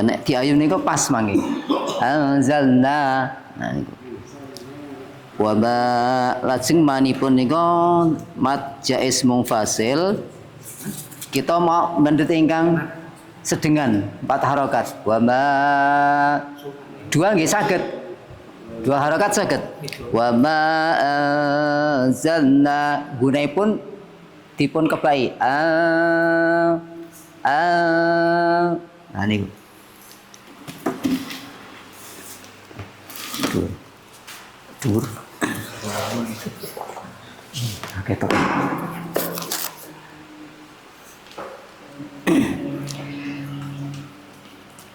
nek diayun niku pas mangke. Anzalna. Nah niku. Wa ma lajeng manipun niku mad jaiz mungfasil. Kita mau mendhet ingkang sedengan 4 harokat. Wa ma dua nggih saged. 2 harokat saged. Wa ma anzalna gunaipun dipun kebai. Nah niku. Dur. Oke tok.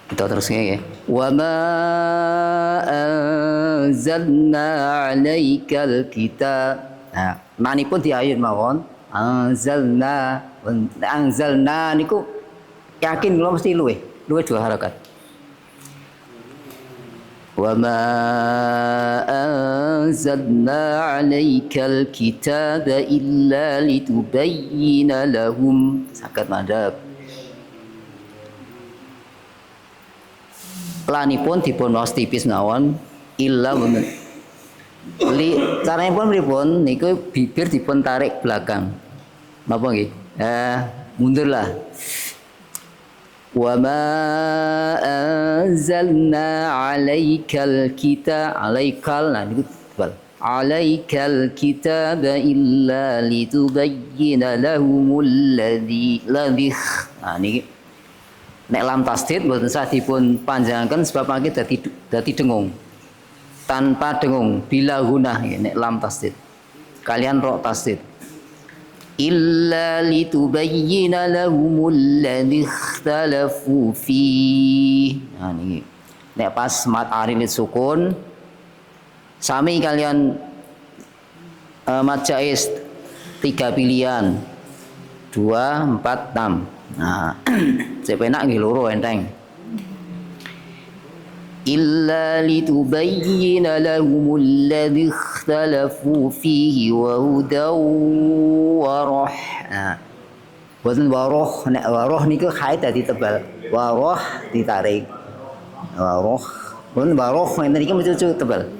Kita terusnya ya. Wa ma anzalna 'alaikal kitab. Nah, manipun diayun mawon. Anzalna niku yakin kula mesti luwih 2 harokat. Wa ma anzalna 'alaikal kitaba illa litubayyana lahum. Saged mandhap. Lanipun dipun waos tipis mawon illa wonten. Caranipun pripun niku bibir dipun tarik belakang. Napa nggih? Mundurlah. Wa ma anzalna 'alaikal kitab 'alaikal nah niku tebal. 'Alaikal kitaba illa litubayyana lahumul ladzi nah niki nek lam tasdid mboten sah dipun panjangaken sebab mangke dadi dengung. Tanpa dengung bila gunah nek lam tasdid. Kalian ro tasdid. Illa litubayyana lahumul ladzi ikhtalafu fi. Nah niki. Nek pas mat arid sukun sami kalian mad jaiz 3 pilihan. 2, 4, 6. Nah, cek penak nggih loro enteng. Illa litubayyana lahumul ladzi ikhtalafu fihi wa hudaw wa roh. Nah, boten waroh nek waroh niku haid dadi tebal. Waroh ditarik. Waroh. Boten waroh enten iki mesti tebal.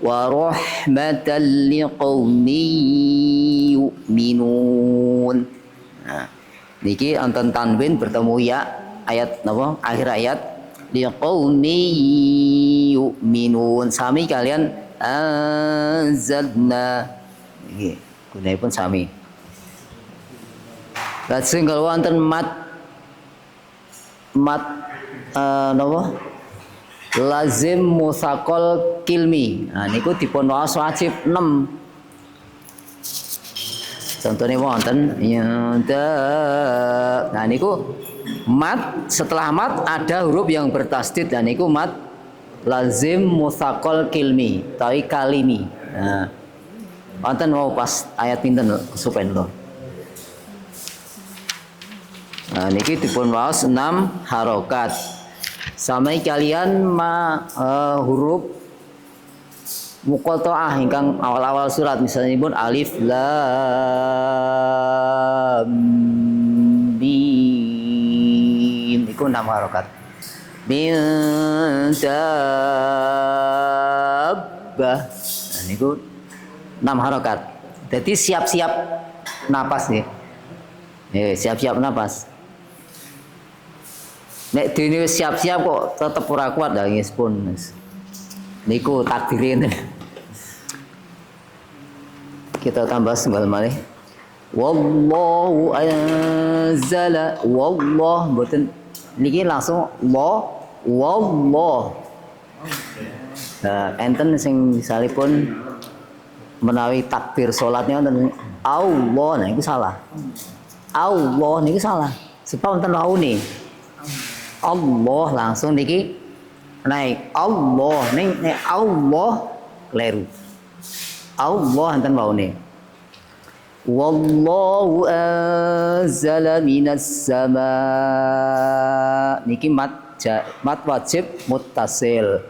Wa rahmatan liqaumin yu'minun. Nah, niki anten tanwin bertemu ya ayat napa akhir ayat liqaumin yu'minun sami kalian anzalna nggih gunanipun sami. Lajeng kalau wonten mat napa lazim musaqal kilmi. Nah niku dipun waos wajib 6. Contohnya wonten nah niku mat setelah mat ada huruf yang bertasdid dan niku mat lazim mutsaqal kilmi tawi kalimi. Nah wonten mau pas ayat pinten supen lho. Nah niki dipun waos 6 harokat. Samai kalian huruf muqatta'ah ingkang awal-awal surat misalnya pun alif lam mim iku 6 harokat. Min dabbah niku 6 harokat. Jadi siap-siap napas nih. Siap-siap napas. Nek dene siap-siap kok tetep ora kuat lah nggih pun. Niku takdirin. Kita tambah sembal malih. Wallahu anzala wallah mboten niki langsung wallah. Nah, enten sing misalipun menawi takbir salatnya wonten Allah, nah itu salah. Allah niki salah. Sebab wonten waune. Allah langsung niki naik Allah ning nek Allah kleru. Allah enten waune. Wallahu anzala minas sama. Niki mat wajib muttasil.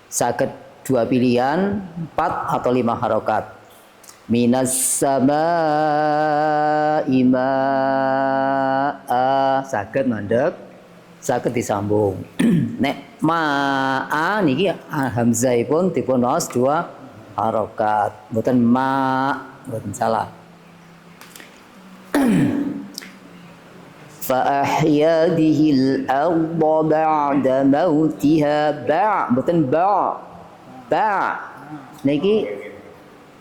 Saged 2 pilihan, 4 atau 5 harokat. Minas sama ima saged mandek saged disambung. Nek ma'a niki hamzahipun dipun waos 2 harokat. Mboten mboten salah. Fa ahya bihil arda ba'da mautiha mboten niki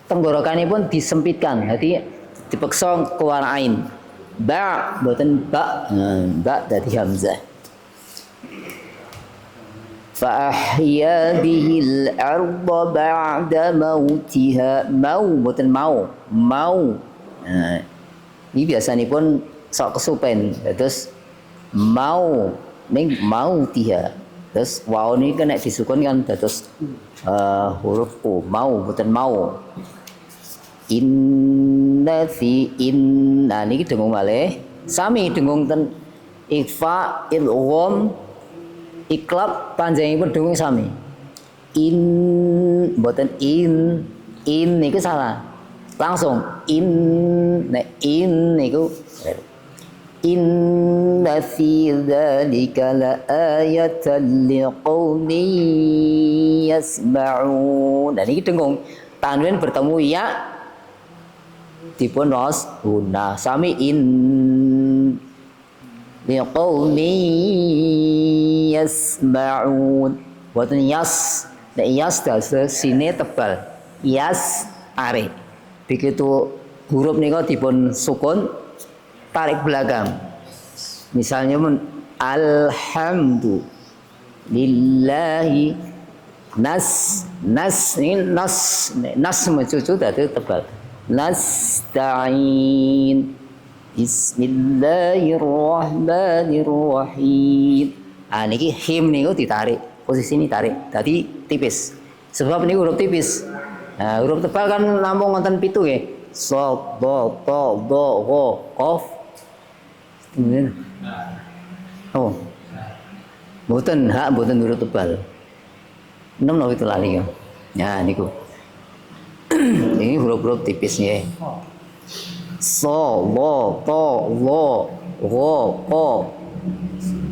tenggorokanipun disempitkan. Jadi dipeksa keluar ain. Mboten dadi hamzah. Fa ahya bihil arda ba'da mautiha mboten mau. Ini biasanipun sok kesupen. Terus mau ning mautiha. Terus waw ini kan nek disukun kan dados huruf u, mau mboten mau. Inna fi inna niki dengung malih sami dengung ten ikhfa idgham iklab panjangipun dengung sami. Mboten in niku salah. Langsung nek niku inna fi dzalika laayatan liqaumin yasma'un. Dan ini dengung tanwin bertemu ya dipun ros guna sami liqaumin yasma'un. Boten yas, nek yas dase sine tebal. Yas are. Begitu huruf niku dipun sukun tarik belakang. Misalnya alhamdu lillahi nas ini nas mencucu tadi tebal. Nasta'in bismillahirrahmanirrahim. Niki him niku ditarik, posisi ini tarik. Tadi tipis. Sebab ini huruf tipis. Huruf tebal kan namung wonten 7 nggih. So, do, to, do, go, qaf. Oh. Mboten huruf tebal. 6 lho itu lali ya. Ya niku. Ini huruf-huruf tipis nggih. So, lo, to, lo, go, ko.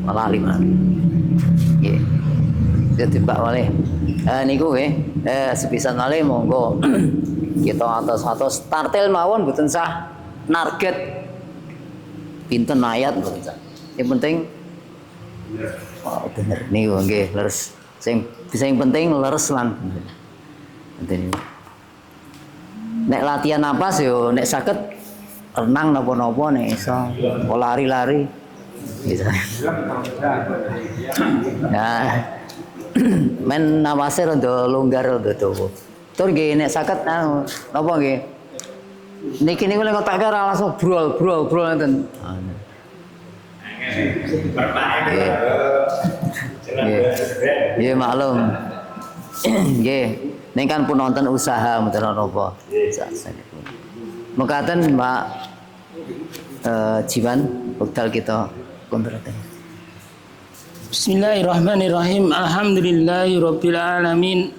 Lali man. Nggih. Dadi Pak malih. Niku nggih. Sepisan malih monggo kita atos tartil mawon mboten sah target pinten ayat mboten sah. Yang penting bener niku nggih leres. Sing penting leres lan bener. Nek latihan napas yo nek saged renang napa-napa nek iso lari-lari bisa. Nah, men napase rada longgar rada dawa. Tur nggih nek saged napa nggih. Niki niku lek kotak ora langsung brol ngoten. Nggih maklum. Nggih, ning kan pun nonton usaha mboten napa. Mekaten Mbak Jiwan wekdal kita kontraten. Bismillahirrahmanirrahim. Alhamdulillahirabbil alamin.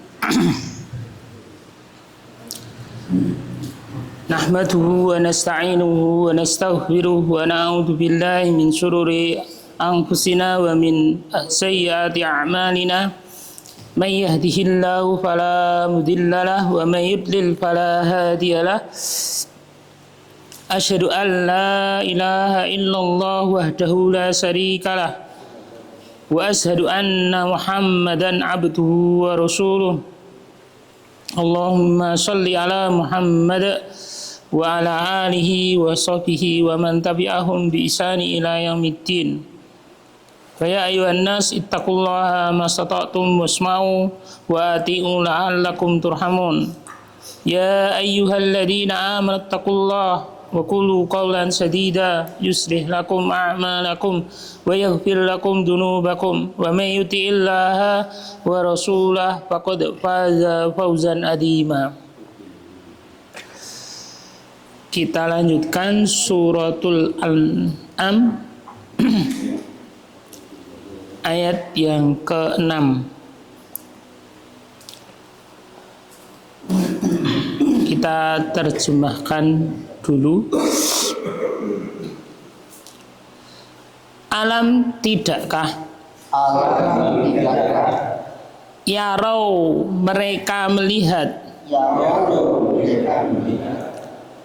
Nahmaduhu wa nasta'inuhu wa nastaghfiruhu wa na'udzu billahi min shururi anfusina wa min sayyiati a'malina. May yahdihillahu fala mudilla lahu wa may yudlil fala hadiya lahu. Asyhadu an la ilaha illallah wahdahu la syarika lahu. Wa ashhadu anna Muhammadan abduhu wa rasuluh. Allahumma shalli ala Muhammad wa ala alihi wa sahbihi wa man tabi'ahum bi ihsani ila yaumiddin. Fa ya ayyuhan nas ittaqullaha mastata'tum wasma'u wa ati'u la'allakum turhamun. Ya ayyuhalladzina amanu ittaqullaha wa qulu qawlan sadida yuslih lakum a'malakum wa yaghfir lakum dunubakum wa may yuti'illaha wa rasulahu faqad faza fawzan adima. Kita lanjutkan suratul An'am ayat yang ke-6. Kita terjemahkan dulu. Alam tidakkah yarau mereka melihat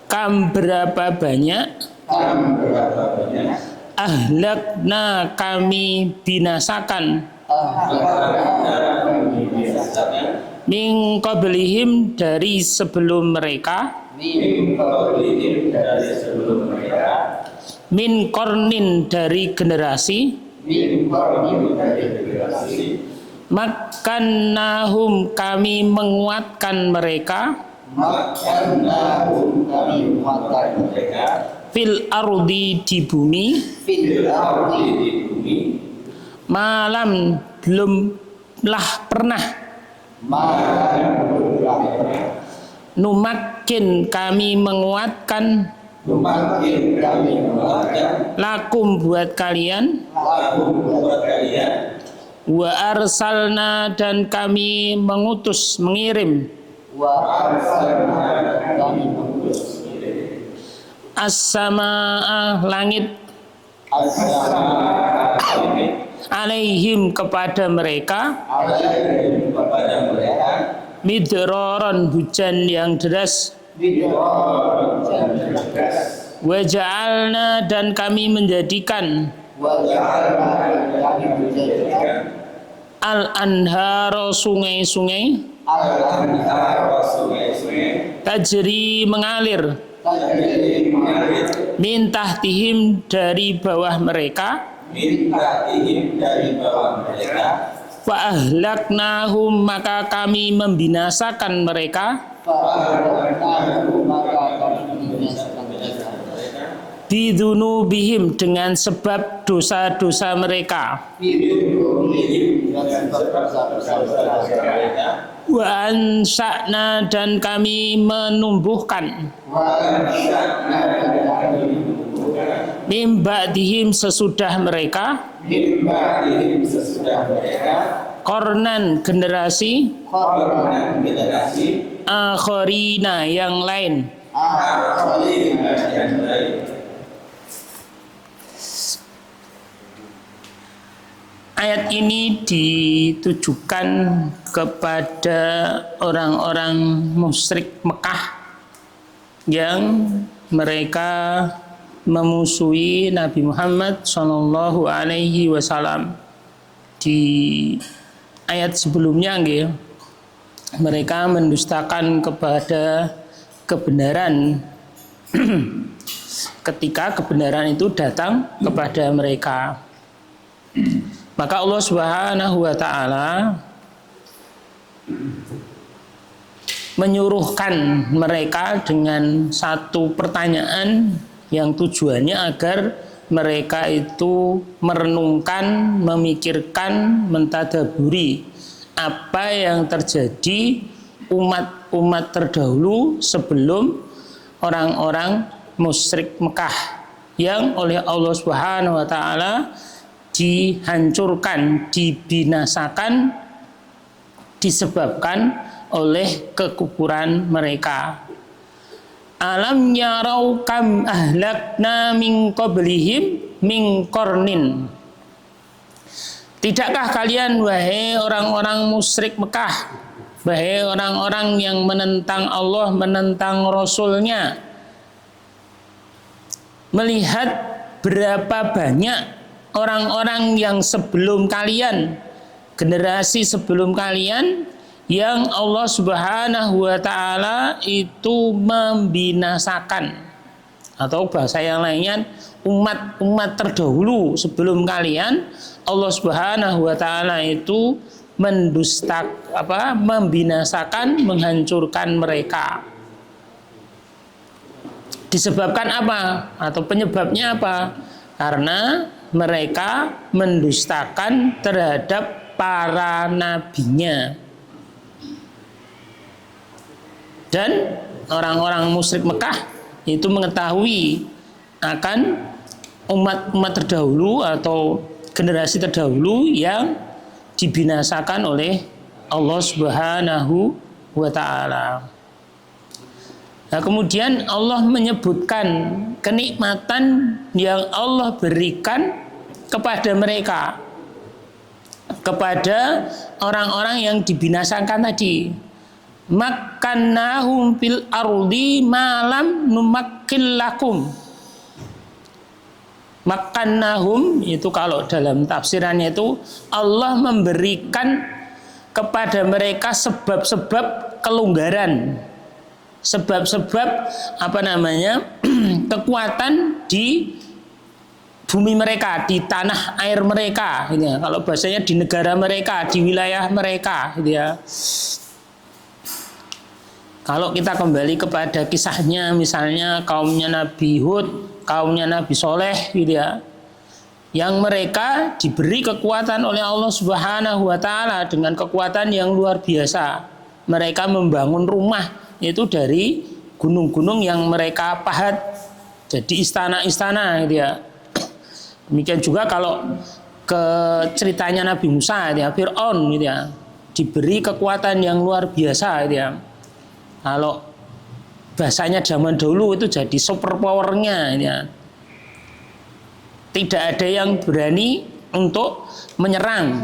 kam berapa banyak ahlakna kami binasakan min qablihim dari sebelum mereka min kornin dari generasi makannahum kami menguatkan mereka fil ardi di bumi malam belumlah pernah numakin kami menguatkan lakum buat kalian wa arsalna dan kami mengirim as-samaa langit alaihim kepada mereka midroron hujan yang deras wa ja'alna dan kami menjadikan al-anharo sungai-sungai tajri mengalir min tahtihim dari bawah mereka wa ahlaknahum maka kami membinasakan mereka bidunubihim dengan sebab dosa-dosa mereka wa ansa'na dan kami menumbuhkan mim ba'dihim sesudah mereka kornan generasi akharina yang lain. Ayat ini ditujukan kepada orang-orang musyrik Mekah yang mereka memusuhi Nabi Muhammad Shallallahu Alaihi Wasallam. Di ayat sebelumnya, mereka mendustakan kepada kebenaran ketika kebenaran itu datang kepada mereka. Maka Allah Subhanahu wa taala menyuruhkan mereka dengan satu pertanyaan yang tujuannya agar mereka itu merenungkan, memikirkan, mentadaburi apa yang terjadi umat-umat terdahulu sebelum orang-orang musyrik Mekah yang oleh Allah Subhanahu wa taala dihancurkan, dibinasakan disebabkan oleh kekufuran mereka. Alam yarau kam ahlakna min qablihim min qarnin. Tidakkah kalian wahai orang-orang musyrik Mekah, wahai orang-orang yang menentang Allah, menentang Rasul-Nya, melihat berapa banyak orang-orang yang sebelum kalian, generasi sebelum kalian yang Allah Subhanahu wa taala itu membinasakan, atau bahasa yang lainnya umat-umat terdahulu sebelum kalian Allah Subhanahu wa taala itu membinasakan, menghancurkan mereka. Disebabkan apa? Atau penyebabnya apa? Karena mereka mendustakan terhadap para nabinya. Dan orang-orang musyrik Mekah itu mengetahui akan umat-umat terdahulu atau generasi terdahulu yang dibinasakan oleh Allah Subhanahu wa taala. Nah, kemudian Allah menyebutkan kenikmatan yang Allah berikan kepada mereka, kepada orang-orang yang dibinasakan tadi. Makkannahum fil ardi malam numakkil lakum. Makkannahum itu kalau dalam tafsirannya itu Allah memberikan kepada mereka sebab-sebab kelonggaran, sebab-sebab kekuatan di bumi mereka, di tanah air mereka, gitu ya. Kalau bahasanya di negara mereka, di wilayah mereka, gitu ya. Kalau kita kembali kepada kisahnya, misalnya kaumnya Nabi Hud, kaumnya Nabi Soleh, gitu ya, yang mereka diberi kekuatan oleh Allah Subhanahu wa Ta'ala dengan kekuatan yang luar biasa. Mereka membangun rumah itu dari gunung-gunung yang mereka pahat jadi istana-istana, gitu ya. Demikian juga kalau ke ceritanya Nabi Musa, gitu ya, Fir'aun, gitu ya, diberi kekuatan yang luar biasa, gitu ya. Kalau bahasanya zaman dulu itu jadi super powernya, gitu ya. Tidak ada yang berani untuk menyerang.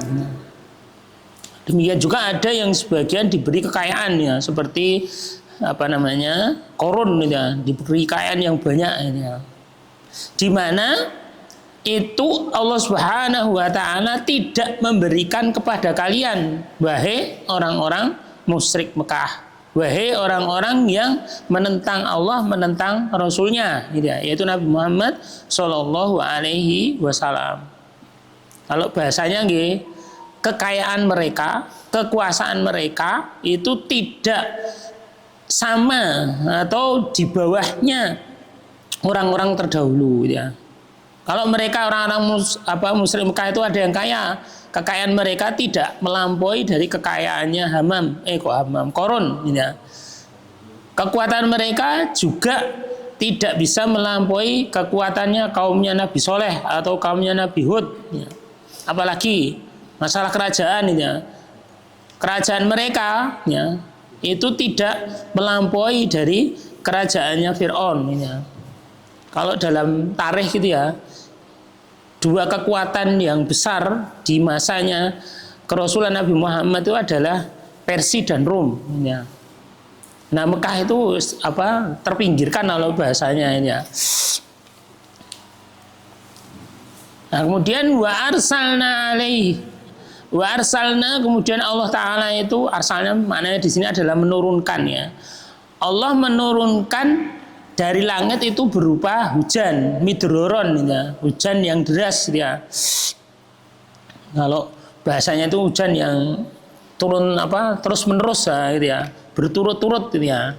Demikian juga ada yang sebagian diberi kekayaan, ya, seperti Korun, gitu ya, diberi kekayaan yang banyak, gitu ya. Di mana itu Allah Subhanahu wa Ta'ala tidak memberikan kepada kalian, wahai orang-orang musyrik Mekah, wahai orang-orang yang menentang Allah, menentang Rasulnya, gitu ya, yaitu Nabi Muhammad Shallallahu Alaihi Wasallam. Kalau bahasanya kekayaan mereka, kekuasaan mereka itu tidak sama atau di bawahnya orang-orang terdahulu, gitu ya. Kalau mereka orang-orang musyrik Mekah itu ada yang kaya, kekayaan mereka tidak melampaui dari kekayaannya Korun, ya. Kekuatan mereka juga tidak bisa melampaui kekuatannya kaumnya Nabi Soleh atau kaumnya Nabi Hud, ya. Apalagi masalah kerajaan, ya. Kerajaan mereka, ya, itu tidak melampaui dari kerajaannya Fir'aun, ya. Kalau dalam tarikh, gitu ya, dua kekuatan yang besar di masanya kerasulan Nabi Muhammad itu adalah Persia dan Rom, ya. Nah, Mekah itu terpinggirkan kalau bahasanya, ya. Nah, kemudian wa arsalna kemudian Allah Ta'ala itu arsalnya maknanya di sini adalah menurunkan, ya. Allah menurunkan dari langit itu berupa hujan, midroron, ya, hujan yang deras, ya. Kalau bahasanya itu hujan yang turun terus menerus, gitu ya, berturut-turut, gitu ya.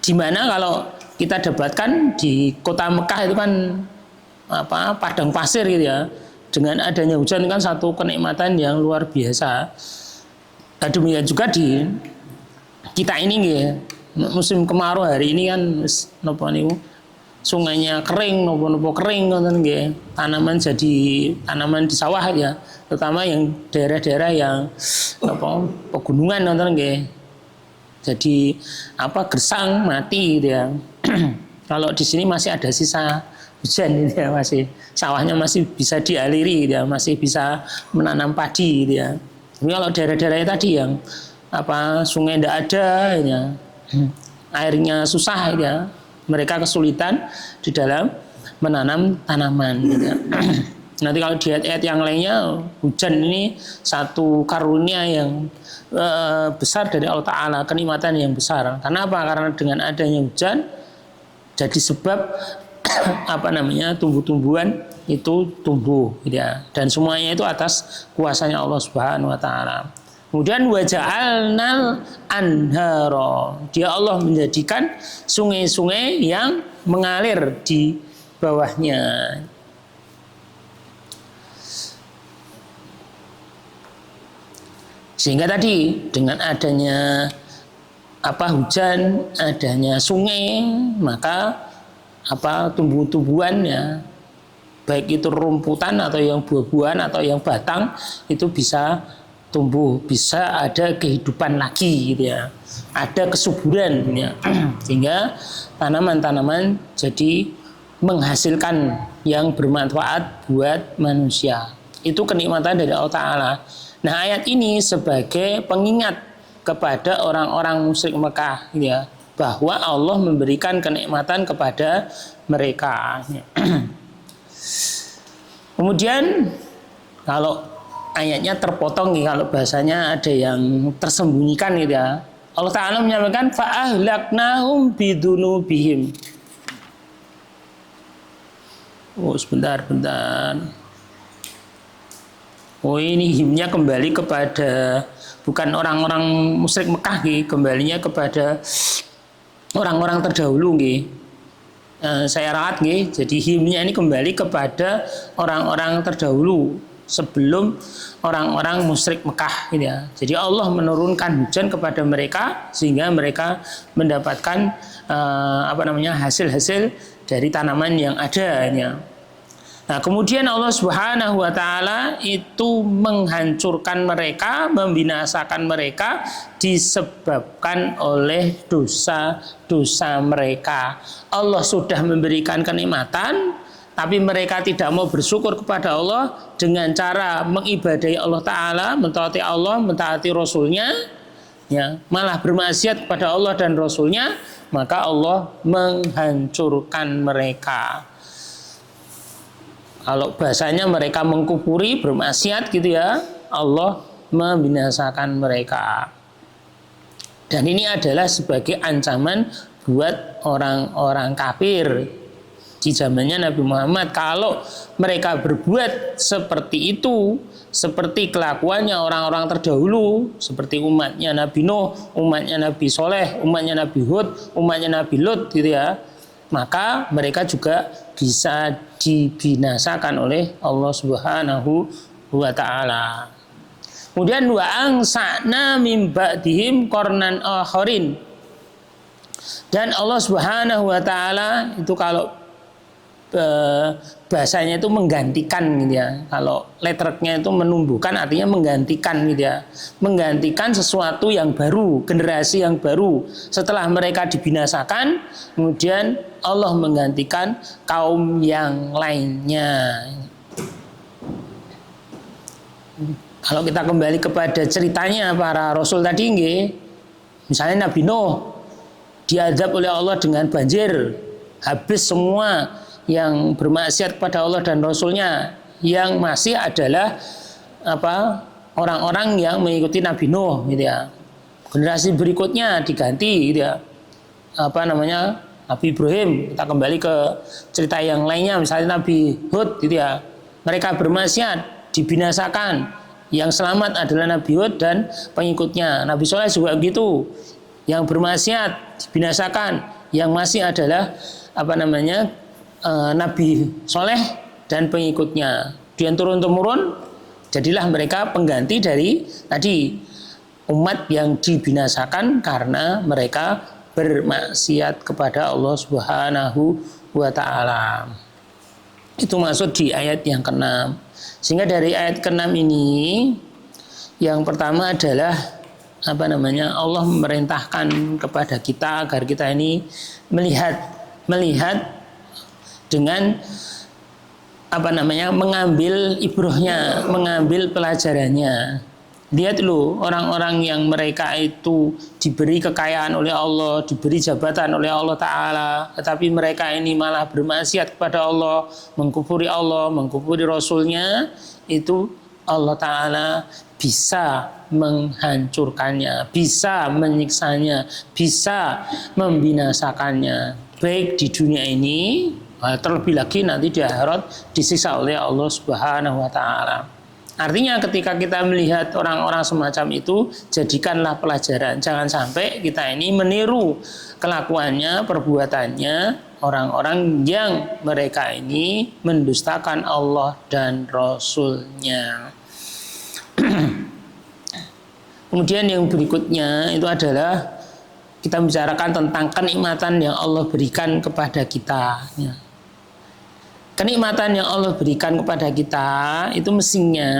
Dimana kalau kita dapatkan di kota Mekah itu kan padang pasir, gitu ya. Dengan adanya hujan kan satu kenikmatan yang luar biasa. Demikian juga di kita ini, musim kemarau hari ini kan sungainya kering, nopo kering, tanaman tanaman di sawah, ya, terutama yang daerah-daerah yang pegunungan, jadi gersang mati, gitu ya. Kalau di sini masih ada sisa hujan, gitu ya, masih sawahnya masih bisa dialiri, gitu ya, masih bisa menanam padi, gitu ya. Tapi kalau daerah-daerah tadi yang sungai tidak ada, ya, airnya susah, ya, mereka kesulitan di dalam menanam tanaman, gitu. Nanti kalau di ayat-ayat yang lainnya, hujan ini satu karunia yang besar dari Allah Ta'ala, kenikmatan yang besar. Karena apa? Karena dengan adanya hujan jadi sebab tumbuh-tumbuhan itu tumbuh, gitu ya. Dan semuanya itu atas kuasanya Allah Subhanahu wa Ta'ala. Kemudian waja'alnal anhara, dia Allah menjadikan sungai-sungai yang mengalir di bawahnya. Sehingga tadi dengan adanya hujan, adanya sungai, maka tumbuh-tumbuhan, ya, baik itu rumputan atau yang buah-buahan atau yang batang itu bisa tumbuh, bisa ada kehidupan lagi, gitu ya, ada kesuburan, ya. Sehingga tanaman-tanaman jadi menghasilkan yang bermanfaat buat manusia. Itu kenikmatan dari Allah Ta'ala. Nah, ayat ini sebagai pengingat kepada orang-orang musyrik Mekah, gitu ya, bahwa Allah memberikan kenikmatan kepada mereka. Kemudian kalau ayatnya terpotong nih, kalau bahasanya ada yang tersembunyikan gitu ya. Allah Ta'ala menyampaikan fa'ahlaknahum bidunubihim. Oh, sebentar. Oh, ini himnya kembali kepada bukan orang-orang musyrik Mekah nih, kembalinya kepada orang-orang terdahulu nih. Saya ralat nih, jadi himnya ini kembali kepada orang-orang terdahulu sebelum orang-orang musyrik Mekah, gitu ya. Jadi Allah menurunkan hujan kepada mereka sehingga mereka mendapatkan hasil-hasil dari tanaman yang ada, ya. Nah, kemudian Allah Subhanahu wa Ta'ala itu menghancurkan mereka, membinasakan mereka disebabkan oleh dosa-dosa mereka. Allah sudah memberikan kenikmatan, tapi mereka tidak mau bersyukur kepada Allah dengan cara mengibadahi Allah Ta'ala, mentaati Allah, mentaati Rasulnya, ya, malah bermaksiat kepada Allah dan Rasulnya, maka Allah menghancurkan mereka. Kalau bahasanya mereka mengkufuri, bermaksiat gitu ya, Allah membinasakan mereka. Dan ini adalah sebagai ancaman buat orang-orang kafir di zamannya Nabi Muhammad. Kalau mereka berbuat seperti itu, seperti kelakuannya orang-orang terdahulu, seperti umatnya Nabi Nuh, umatnya Nabi Soleh, umatnya Nabi Hud, umatnya Nabi Lut gitu ya, maka mereka juga bisa dibinasakan oleh Allah Subhanahu wa Ta'ala. Kemudian wa angsa'na min ba'dihim qarnan akharin. Dan Allah Subhanahu wa Ta'ala itu kalau bahasanya itu menggantikan gitu ya. Kalau letternya itu menumbuhkan, artinya menggantikan gitu ya. Menggantikan sesuatu yang baru, generasi yang baru. Setelah mereka dibinasakan, kemudian Allah menggantikan kaum yang lainnya. Kalau kita kembali kepada ceritanya para rasul tadi, misalnya Nabi Nuh diazab oleh Allah dengan banjir, habis semua yang bermaksiat kepada Allah dan Rasulnya. Yang masih adalah orang-orang yang mengikuti Nabi Nuh gitu ya. Generasi berikutnya diganti gitu ya. Nabi Ibrahim. Kita kembali ke cerita yang lainnya, misalnya Nabi Hud gitu ya. Mereka bermaksiat, dibinasakan. Yang selamat adalah Nabi Hud dan pengikutnya. Nabi Soleh juga begitu. Yang bermaksiat dibinasakan. Yang masih adalah Nabi Soleh dan pengikutnya. Dan turun-temurun jadilah mereka pengganti dari tadi umat yang dibinasakan karena mereka bermaksiat kepada Allah Subhanahu wa Ta'ala. Itu maksud di ayat yang ke-6. Sehingga dari ayat ke-6 ini yang pertama adalah Allah memerintahkan kepada kita agar kita ini melihat dengan mengambil ibrahnya, mengambil pelajarannya. Lihat dulu orang-orang yang mereka itu diberi kekayaan oleh Allah, diberi jabatan oleh Allah Ta'ala, tetapi mereka ini malah bermaksiat kepada Allah, mengkufuri Rasulnya, itu Allah Ta'ala bisa menghancurkannya, bisa menyiksanya, bisa membinasakannya, baik di dunia ini, terlebih lagi nanti di akhirat disiksa oleh Allah Subhanahu wa Ta'ala. Artinya ketika kita melihat orang-orang semacam itu, jadikanlah pelajaran. Jangan sampai kita ini meniru kelakuannya, perbuatannya orang-orang yang mereka ini mendustakan Allah dan Rasul-Nya. Kemudian yang berikutnya itu adalah kita bicarakan tentang kenikmatan yang Allah berikan kepada kita. Kenikmatan yang Allah berikan kepada kita itu mestinya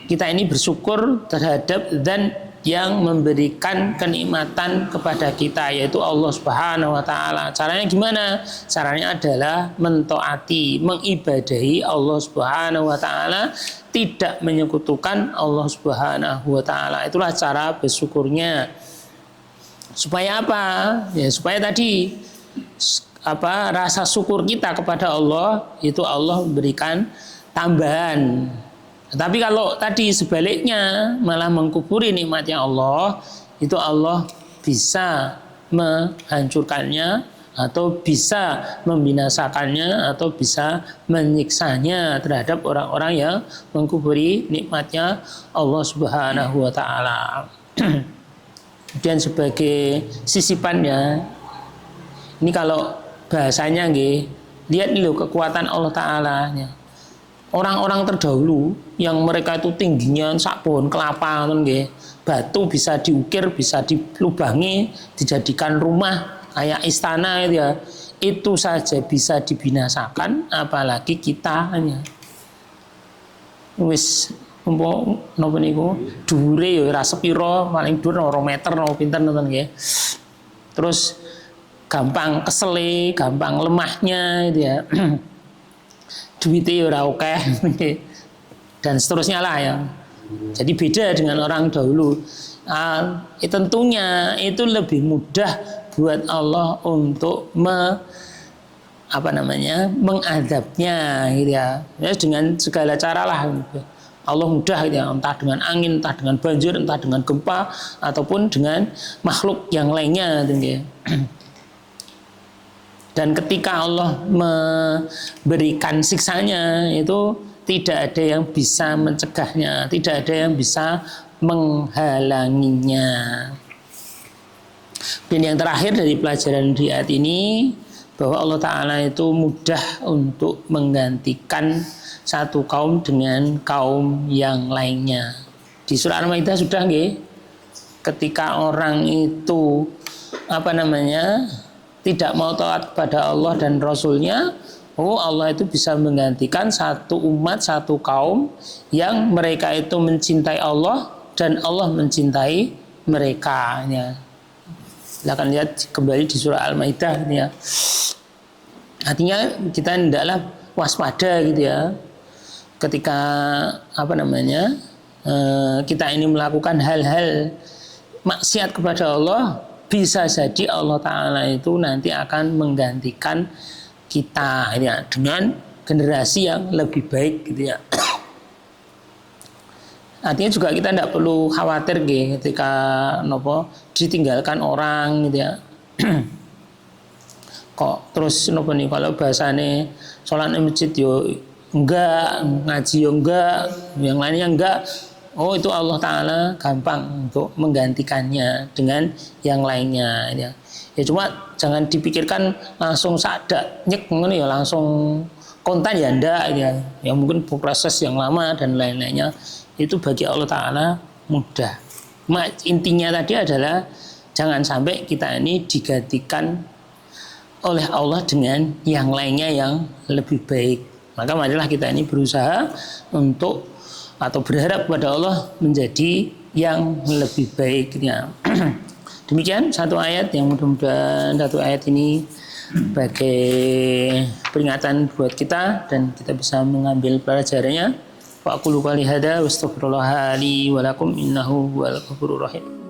kita ini bersyukur terhadap dan yang memberikan kenikmatan kepada kita, yaitu Allah Subhanahu wa taala. Caranya gimana? Caranya adalah mentaati, mengibadahi Allah Subhanahu wa taala, tidak menyekutukan Allah Subhanahu wa taala. Itulah cara bersyukurnya. Supaya apa? Ya supaya tadi rasa syukur kita kepada Allah itu Allah memberikan tambahan. Tapi kalau tadi sebaliknya malah mengkufuri nikmatnya Allah, itu Allah bisa menghancurkannya atau bisa membinasakannya atau bisa menyiksanya terhadap orang-orang yang mengkufuri nikmatnya Allah Subhanahu wa taala. Kemudian sebagai sisipannya, ini kalau bahasanya nggih, lihat nih loh kekuatan Allah taala. Orang-orang terdahulu yang mereka itu tingginya sak pohon kelapa nggih, batu bisa diukir, bisa dilubangi, dijadikan rumah kayak istana itu ya. Itu saja bisa dibinasakan, apalagi kita hanya wis napa niku dhuwure ya ora sepira, paling dhuwur 2 meter napa pinten ngoten nggih. Terus gampang kesele, gampang lemahnya itu ya. Duitnya ora akeh dan seterusnya lah ya. Jadi beda dengan orang dahulu. Tentunya itu lebih mudah buat Allah untuk mengadabnya gitu ya. Ya dengan segala cara lah gitu. Allah mudah gitu ya, entah dengan angin, entah dengan banjir, entah dengan gempa ataupun dengan makhluk yang lainnya gitu ya. Dan ketika Allah memberikan siksanya itu tidak ada yang bisa mencegahnya, tidak ada yang bisa menghalanginya. Dan yang terakhir dari pelajaran di ayat ini, bahwa Allah Ta'ala itu mudah untuk menggantikan satu kaum dengan kaum yang lainnya. Di surah Al-Maidah sudah nggih, ketika orang itu tidak mau taat kepada Allah dan Rasulnya, Allah itu bisa menggantikan satu umat, satu kaum yang mereka itu mencintai Allah dan Allah mencintai mereka. Ya. Silakan lihat kembali di surah Al-Maidah ya. Artinya kita hendaklah waspada gitu ya. Ketika kita ini melakukan hal-hal maksiat kepada Allah, bisa jadi Allah Ta'ala itu nanti akan menggantikan kita ya, dengan generasi yang lebih baik gitu ya. Artinya juga kita tidak perlu khawatir gitu, ketika ditinggalkan orang gitu ya. Kok terus kalau bahasane sholat di masjid yo enggak, ngaji yo enggak, yang lainnya enggak. Itu Allah Ta'ala gampang untuk menggantikannya dengan yang lainnya ya. Ya cuma jangan dipikirkan langsung sadak nyek ya, langsung kontan ya ndak ya. Ya mungkin proses yang lama dan lain-lainnya, itu bagi Allah Ta'ala mudah. Intinya tadi adalah jangan sampai kita ini digantikan oleh Allah dengan yang lainnya yang lebih baik. Maka marilah kita ini berusaha untuk atau berharap kepada Allah menjadi yang lebih baik ya. Demikian satu ayat yang mudah-mudahan satu ayat ini sebagai peringatan buat kita dan kita bisa mengambil pelajarannya. Wa aqulu qouli hadza wa astaghfirullah li wa lakum innahu huwal ghafurur rahim.